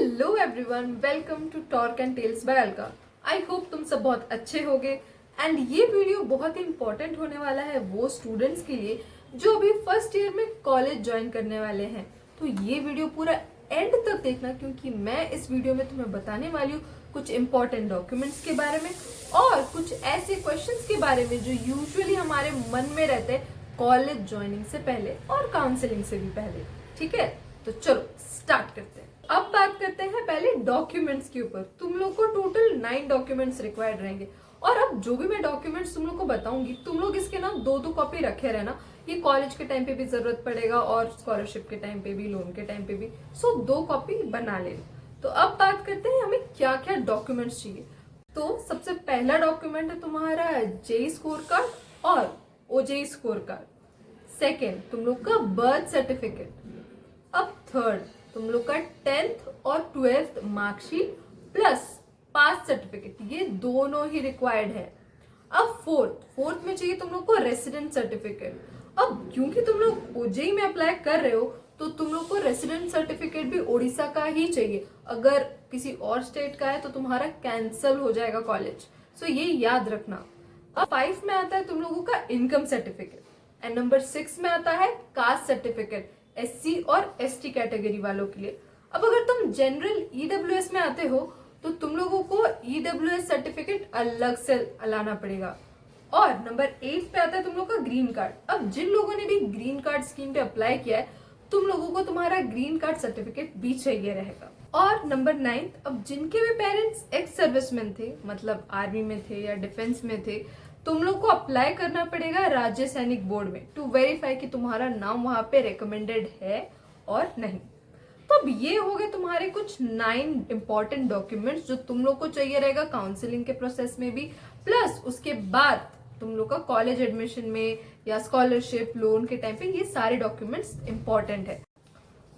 Hello everyone, welcome to torque and tales by Alka. I hope तुम सब बहुत अच्छे होगे एंड ये वीडियो बहुत ही इंपॉर्टेंट होने वाला है वो स्टूडेंट्स के लिए जो अभी फर्स्ट ईयर में कॉलेज ज्वाइन करने वाले हैं। तो ये वीडियो पूरा एंड तक देखना, क्योंकि मैं इस वीडियो में तुम्हें बताने वाली हूँ कुछ इंपॉर्टेंट डॉक्यूमेंट्स के बारे में और कुछ ऐसे क्वेश्चंस के बारे में जो यूजुअली हमारे मन में रहते हैं कॉलेज ज्वाइनिंग से पहले और काउंसलिंग से भी पहले। ठीक है, तो चलो स्टार्ट करते हैं। अब बात करते हैं पहले डॉक्यूमेंट्स के ऊपर। तुम लोग को टोटल 9 डॉक्यूमेंट्स रिक्वायर्ड रहेंगे और अब जो भी मैं डॉक्यूमेंट्स तुम लोग को बताऊंगी तुम लोग इसके ना दो कॉपी रखे रहना। ये कॉलेज के टाइम पे भी जरूरत पड़ेगा और स्कॉलरशिप के टाइम पे भी, लोन के टाइम पे भी। सो 2 कॉपी बना लेना। तो अब बात करते हैं हमें क्या क्या डॉक्यूमेंट्स चाहिए। तो सबसे पहला डॉक्यूमेंट है तुम्हारा जेईई स्कोर कार्ड और ओजेईई स्कोर कार्ड। सेकेंड तुम लोग का बर्थ सर्टिफिकेट। अब थर्ड तुम लोग का 10th और 12th marksheet plus past certificate, ये दोनों ही रिक्वायर्ड है। अब फोर्थ में चाहिए तुम लोग को रेसिडेंट सर्टिफिकेट। अब क्योंकि तुम लोग ओजेई में अप्लाई कर रहे हो तो तुम लोग को रेसिडेंट सर्टिफिकेट भी ओडिशा का ही चाहिए। अगर किसी और स्टेट का है तो तुम्हारा कैंसिल हो जाएगा कॉलेज। सो ये याद रखना। अब 5 में आता है तुम लोगों का इनकम सर्टिफिकेट एंड नंबर 6 में आता है कास्ट सर्टिफिकेट, एससी और एसटी कैटेगरी वालों के लिए। अब अगर तुम जनरल ईडब्ल्यूएस में आते हो तो तुम लोगों को ईडब्ल्यूएस सर्टिफिकेट अलग से लाना पड़ेगा। और नंबर 8 पे आता है तुम लोग का ग्रीन कार्ड। अब जिन लोगों ने भी ग्रीन कार्ड स्कीम पे अप्लाई किया है तुम लोगों को तुम्हारा ग्रीन कार्ड सर्टिफिकेट भी चाहिए रहेगा। और नंबर 9, अब जिनके भी पेरेंट्स एक्स सर्विसमैन थे, मतलब आर्मी में थे या डिफेंस में थे, तुम लोग को अप्लाई करना पड़ेगा राज्य सैनिक बोर्ड में टू वेरीफाई कि तुम्हारा नाम वहां पे रिकमेंडेड है और नहीं। तो अब ये हो गए तुम्हारे कुछ 9 इंपॉर्टेंट डॉक्यूमेंट्स जो तुम लोग को चाहिए रहेगा काउंसलिंग के प्रोसेस में भी, प्लस उसके बाद तुम लोग का कॉलेज एडमिशन में या स्कॉलरशिप, लोन के टाइम पे ये सारे डॉक्यूमेंट्स इंपॉर्टेंट है।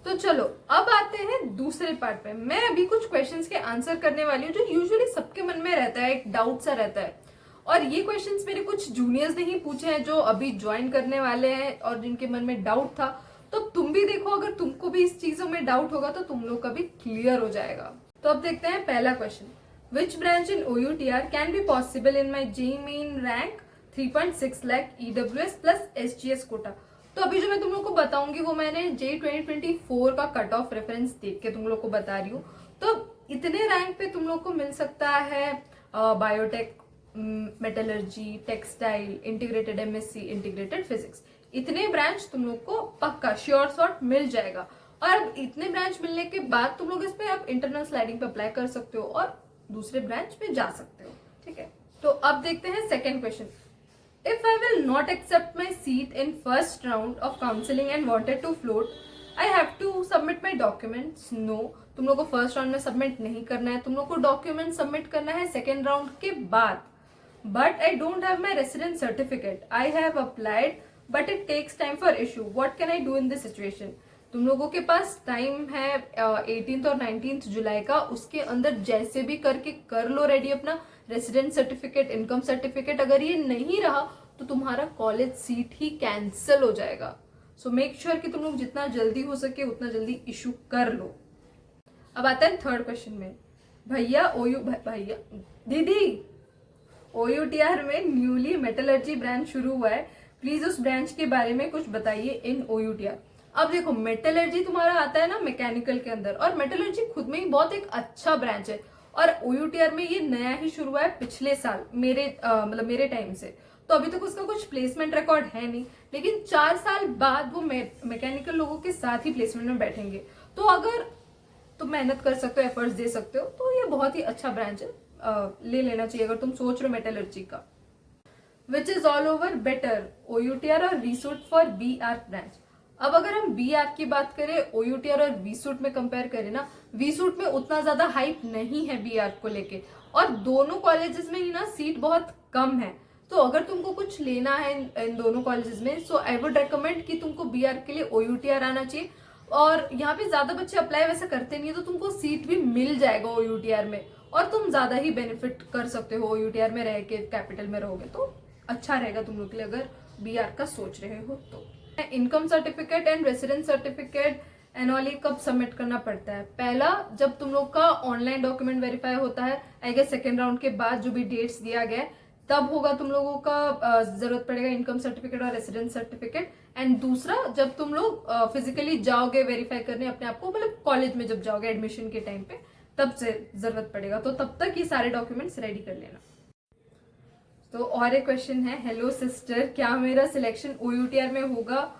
तो चलो अब आते हैं दूसरे पार्ट पे। मैं अभी कुछ क्वेश्चंस के आंसर करने वाली हूँ जो यूजुअली सबके मन में रहता है, एक डाउट सा रहता है। और ये क्वेश्चंस मेरे कुछ जूनियर्स ने ही पूछे हैं जो अभी ज्वाइन करने वाले हैं और जिनके मन में डाउट था। तो तुम भी देखो, अगर तुमको भी इस चीजों में डाउट होगा तो तुम लोग का भी क्लियर हो जाएगा। तो अब देखते हैं पहला question. Which branch in OUTR can be possible in my JEE main rank 3.6 lakh EWS plus SGS quota. तो अभी जो मैं तुम लोग को बताऊंगी वो मैंने JEE 2024 का कट ऑफ रेफरेंस देख के तुम लोग को बता रही हूँ। तो इतने रैंक पे तुम लोग को मिल सकता है biotech, metallurgy, textile, integrated MSc, integrated physics. इतने ब्रांच तुम लोग को पक्का श्योर शॉट मिल जाएगा। और अब इतने ब्रांच मिलने के बाद तुम लोग इस पे अब इंटरनल स्लाइडिंग पे अप्लाई कर सकते हो और दूसरे ब्रांच में जा सकते हो। ठीक है, तो अब देखते हैं second question. If I will not accept my seat in first round of counseling and wanted to float, I have to submit my documents. No, तुम लोग को फर्स्ट राउंड में सबमिट नहीं करना है, तुम लोग को डॉक्यूमेंट सबमिट करना है सेकेंड राउंड के बाद। But I don't have my resident certificate. I have applied, but it takes time for issue. What can I do in this situation? तुम लोगों के पास टाइम है 18th और 19th जुलाई का, उसके अंदर जैसे भी करके कर लो रेडी अपना रेसिडेंट सर्टिफिकेट, इनकम सर्टिफिकेट। अगर ये नहीं रहा तो तुम्हारा कॉलेज सीट ही कैंसिल हो जाएगा। सो मेक श्योर कि तुम लोग जितना जल्दी हो सके उतना जल्दी इशू कर लो। अब आता है थर्ड क्वेश्चन में। भैया दीदी OUTR में न्यूली मेटलर्जी ब्रांच शुरू हुआ है, प्लीज उस ब्रांच के बारे में कुछ बताइए इन OUTR। अब देखो, मेटलर्जी तुम्हारा आता है ना मैकेनिकल के अंदर, और मेटलर्जी खुद में ही बहुत एक अच्छा ब्रांच है। और OUTR में ये नया ही शुरू हुआ है पिछले साल, मेरे टाइम से। तो अभी तक उसका कुछ प्लेसमेंट रिकॉर्ड है नहीं, लेकिन 4 साल बाद वो मैकेनिकल लोगों के साथ ही प्लेसमेंट में बैठेंगे। तो अगर तुम मेहनत कर सकते हो, एफर्ट्स दे सकते हो, तो ये बहुत ही अच्छा ब्रांच है, ले लेना चाहिए अगर तुम सोच रहे हो मेटलर्जी का। Which is all over better, OUTR और VSUT फॉर BR ब्रांच। अब अगर हम BR की बात करें OUTR और VSUT में कंपेयर करें ना, VSUT में उतना ज्यादा हाइप नहीं है BR को लेके, और दोनों कॉलेजेस में ही ना सीट बहुत कम है। तो अगर तुमको कुछ लेना है इन दोनों कॉलेजेस में, सो आई वुड रेकमेंड कि तुमको BR के लिए OUTR आना चाहिए। और यहाँ पे ज्यादा बच्चे अप्लाई वैसे करते नहीं है, तो तुमको सीट भी मिल जाएगा OUTR में और तुम ज्यादा ही बेनिफिट कर सकते हो OUTR में रह के। कैपिटल में रहोगे तो अच्छा रहेगा तुम लोग के लिए अगर BR का सोच रहे हो तो। Income certificate and resident certificate and all ये कब सबमिट करना पड़ता है? पहला, जब तुम लोग का ऑनलाइन डॉक्यूमेंट वेरीफाई होता है, आई गेस सेकेंड राउंड के बाद जो भी डेट्स दिया गया है, तब होगा तुम लोगों का जरूरत पड़ेगा इनकम सर्टिफिकेट और रेसिडेंस सर्टिफिकेट। एंड दूसरा, जब तुम लोग फिजिकली जाओगे वेरीफाई करने अपने आप को, मतलब कॉलेज में जब जाओगे एडमिशन के टाइम पे, तब से जरूरत पड़ेगा। तो तब तक ये सारे डॉक्यूमेंट्स रेडी कर लेना। तो और एक क्वेश्चन है, हेलो सिस्टर, क्या मेरा सिलेक्शन OUTR में होगा?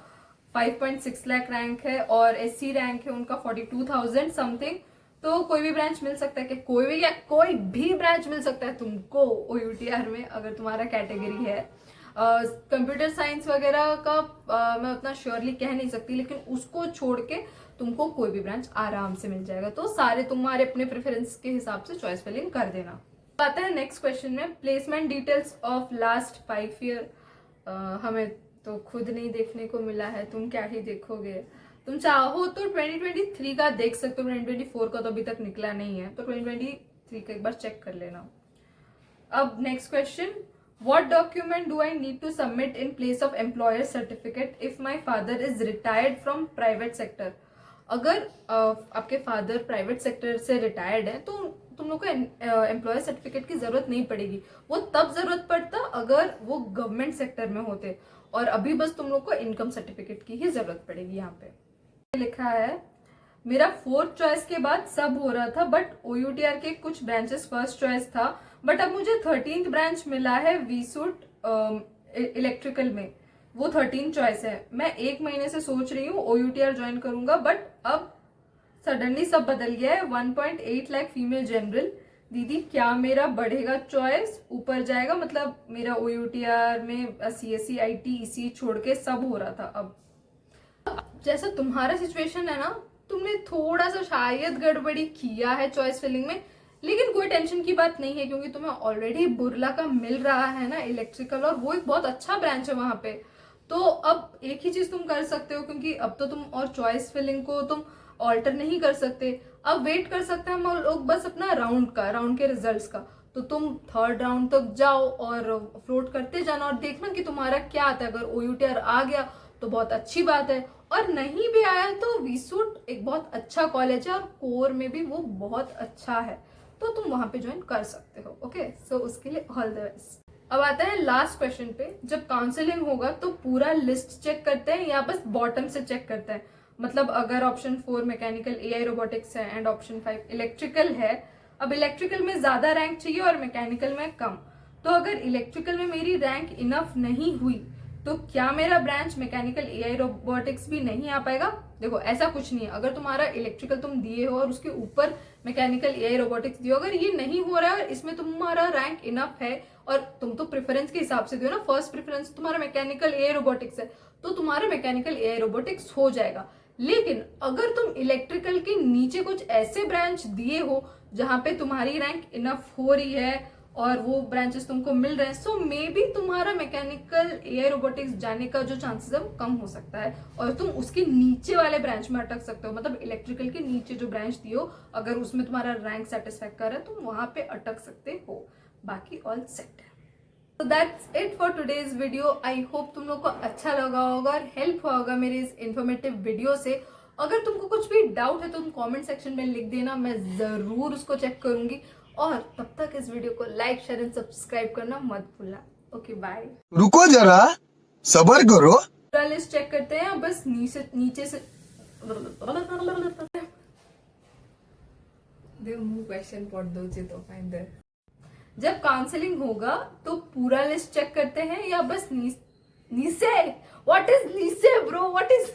5.6 लाख रैंक है और SC रैंक है उनका 42,000 समथिंग। तो कोई भी ब्रांच मिल सकता है? कि कोई भी ब्रांच मिल सकता है तुमको OUTR में, अगर तुम्हारा कैटेगरी है। कंप्यूटर साइंस वगैरह का मैं उतना श्योरली कह नहीं सकती, लेकिन उसको छोड़ के तुमको कोई भी ब्रांच आराम से मिल जाएगा। तो सारे तुम्हारे अपने प्रेफरेंस के हिसाब से चॉइस फिलिंग कर देना। आता है नेक्स्ट क्वेश्चन में, placement details of last 5 year. हमें तो खुद नहीं देखने को मिला है, तुम क्या ही देखोगे? तुम चाहो तो 2023 का देख सकते हो, 2024 का तो अभी तक निकला नहीं है, तो 2023 का एक बार चेक कर लेना। अब next question, what document do I need to submit in place of employer certificate if my father is retired from private sector? अगर आपके फादर प्राइवेट सेक्टर से रिटायर्ड है तो तुम लोग को एम्प्लॉयर सर्टिफिकेट की जरूरत नहीं पड़ेगी। वो तब जरूरत पड़ता अगर वो गवर्नमेंट सेक्टर में होते, और अभी बस तुम लोग को इनकम सर्टिफिकेट की ही जरूरत पड़ेगी। यहाँ पे लिखा है, मेरा 4th चॉइस के बाद सब हो रहा था, बट OUTR के कुछ ब्रांचेस फर्स्ट चॉइस था, बट अब मुझे 13th ब्रांच मिला है VSUT इलेक्ट्रिकल में, वो 13 चॉइस है। मैं 1 महीने से सोच रही हूँ OUTR ज्वाइन करूंगा, बट अब सडनली सब बदल गया है। 1.8 लाख फीमेल जनरल। दीदी क्या मेरा बढ़ेगा चॉइस, ऊपर जाएगा? मतलब मेरा OUTR में CSE IT EC छोड़ के सब हो रहा था। अब जैसा तुम्हारा सिचुएशन है ना, तुमने थोड़ा सा शायद गड़बड़ी किया है चॉइस फिलिंग में, लेकिन कोई टेंशन की बात नहीं है, क्योंकि तुम्हें ऑलरेडी बुर्ला का मिल रहा है ना इलेक्ट्रिकल, और वो एक बहुत अच्छा ब्रांच है वहां पे। तो अब एक ही चीज तुम कर सकते हो, क्योंकि अब तो तुम और चॉइस फिलिंग को तुम ऑल्टर नहीं कर सकते। अब वेट कर सकते हैं हम लोग बस अपना राउंड के रिजल्ट्स का। तो तुम 3rd राउंड तक जाओ और फ्लोट करते जाना, और देखना कि तुम्हारा क्या आता है। अगर OUTR आ गया तो बहुत अच्छी बात है, और नहीं भी आया तो VSUT एक बहुत अच्छा कॉलेज है, और कोर में भी वो बहुत अच्छा है, तो तुम वहां पे ज्वाइन कर सकते हो। ओके, सो उसके लिए ऑल द बेस्ट। अब आता है लास्ट क्वेश्चन पे, जब काउंसलिंग होगा तो पूरा लिस्ट चेक करते हैं या बस बॉटम से चेक करते हैं? मतलब अगर ऑप्शन 4 मैकेनिकल AI रोबोटिक्स है एंड ऑप्शन 5 इलेक्ट्रिकल है, अब इलेक्ट्रिकल में ज्यादा रैंक चाहिए और मैकेनिकल में कम, तो अगर इलेक्ट्रिकल में मेरी रैंक इनफ नहीं हुई तो क्या मेरा ब्रांच मैकेनिकल AI रोबोटिक्स भी नहीं आ पाएगा? देखो ऐसा कुछ नहीं है, अगर तुम्हारा इलेक्ट्रिकल तुम दिए हो और उसके ऊपर मैकेनिकल AI रोबोटिक्स दियो, अगर ये नहीं हो रहा है और इसमें तुम्हारा रैंक इनफ है, और तुम तो प्रेफरेंस के हिसाब से दियो ना, फर्स्ट प्रेफरेंस तुम्हारा मैकेनिकल AI रोबोटिक्स है, तो तुम्हारा मैकेनिकल AI रोबोटिक्स हो जाएगा। लेकिन अगर तुम इलेक्ट्रिकल के नीचे कुछ ऐसे ब्रांच दिए हो जहां पे तुम्हारी रैंक इनफ हो रही है और वो ब्रांचेस तुमको मिल रहे हैं, सो मे बी तुम्हारा मैकेनिकल AI रोबोटिक्स जाने का जो चांसेस है वो कम हो सकता है, और तुम उसके नीचे वाले ब्रांच में अटक सकते हो। मतलब इलेक्ट्रिकल के नीचे जो ब्रांच दियो, अगर उसमें तुम्हारा रैंक सेटिस्फाई कर रहा है, तुम वहां पे अटक सकते हो। बाकी ऑल सेट है। तो that's it for today's video. I hope तुम लोग को अच्छा लगा होगा और हेल्प हुआ होगा मेरे इस इन्फॉर्मेटिव वीडियो से। अगर तुमको कुछ भी डाउट है तो तुम कमेंट सेक्शन में लिख देना, मैं जरूर उसको चेक करूंगी। और तब तक इस वीडियो को लाइक शेयर एंड सब्सक्राइब करना मत भूलना। Okay bye. रुको जरा, सबर करो। पूरा लिस्ट चेक करते हैं, बस नीचे से क्वेश्चन पढ़ दो तो फाइंडर। जब काउंसलिंग होगा तो पूरा लिस्ट चेक करते हैं या बस नीचे? व्हाट इज नीचे ब्रो, व्हाट इज